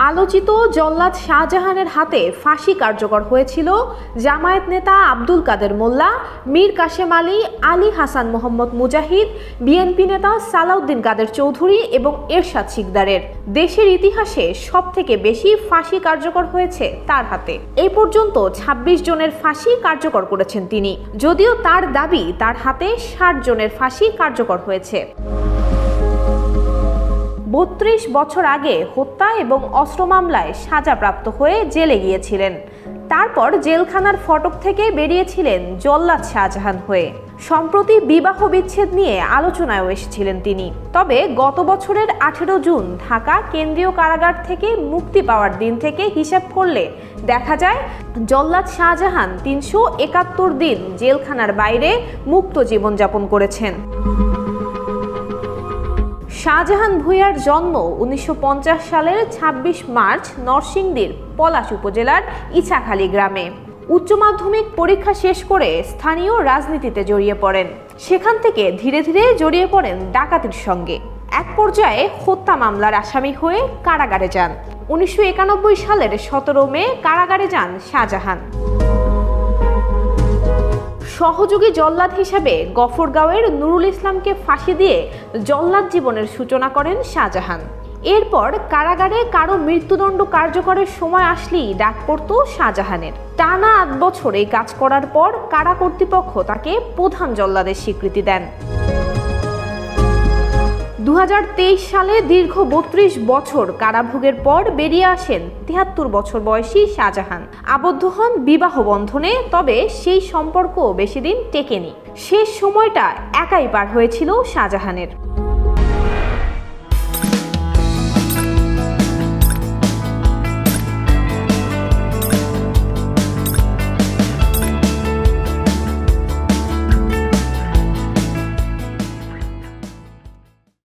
আলোচিত জল্লাদ শাহজাহানের হাতে ফাঁসি কার্যকর হয়েছিল জামায়াত নেতা আব্দুল কাদের মোল্লা, মীর কাশেম আলী, আলী হাসান মোহাম্মদ মুজাহিদ, বিএনপি নেতা সালাউদ্দিন কাদের চৌধুরী এবং এরশাদ শিকদারের। দেশের ইতিহাসে সবথেকে বেশি ফাঁসি কার্যকর হয়েছে তার হাতে। এই পর্যন্ত ২৬ জনের ফাঁসি কার্যকর করেছেন তিনি, যদিও তার দাবি তার হাতে ৬০ জনের ফাঁসি কার্যকর হয়েছে। ৩২ বছর আগে হত্যা এবং অস্ত্র মামলায় সাজাপ্রাপ্ত হয়ে জেলে গিয়েছিলেন। তারপর জেলখানার ফটক থেকে বেরিয়েছিলেন জল্লাদ শাহজাহান হয়ে। সম্প্রতি বিবাহ বিচ্ছেদ নিয়ে আলোচনায়ও এসেছিলেন তিনি। তবে গত বছরের ১৮ জুন ঢাকা কেন্দ্রীয় কারাগার থেকে মুক্তি পাওয়ার দিন থেকে হিসাব করলে দেখা যায় জল্লাদ শাহজাহান ৩৭১ দিন জেলখানার বাইরে মুক্ত জীবনযাপন করেছেন। শাহজাহান ভূঁইয়ার জন্ম ১৯৫০ সালের ২৬ মার্চ নরসিংদীর পলাশ উপজেলার ইছাখালী গ্রামে। উচ্চ মাধ্যমিক পরীক্ষা শেষ করে স্থানীয় রাজনীতিতে জড়িয়ে পড়েন। সেখান থেকে ধীরে ধীরে জড়িয়ে পড়েন ডাকাতির সঙ্গে। এক পর্যায়ে হত্যা মামলার আসামি হয়ে কারাগারে যান। ১৯৯১ সালের ১৭ মে কারাগারে যান শাহজাহান। সহযোগী জল্লাদ হিসেবে গফরগাঁওয়ের নুরুল ইসলামকে ফাঁসি দিয়ে জল্লাদ জীবনের সূচনা করেন শাহজাহান। এরপর কারাগারে কারো মৃত্যুদণ্ড কার্যকরের সময় আসলেই ডাক পড়ত শাহজাহানের। টানা ৮ বছর এই কাজ করার পর কারা কর্তৃপক্ষ তাকে প্রধান জল্লাদের স্বীকৃতি দেন। ২০২৩ সালে দীর্ঘ ৩২ বছর কারাভোগের পর বেরিয়ে আসেন ৭৩ বছর বয়সী শাহজাহান। আবদ্ধ হন বিবাহ বন্ধনে, তবে সেই সম্পর্ক বেশি দিন টেকেনি। শেষ সময়টা একাই পার হয়েছিল শাহজাহানের।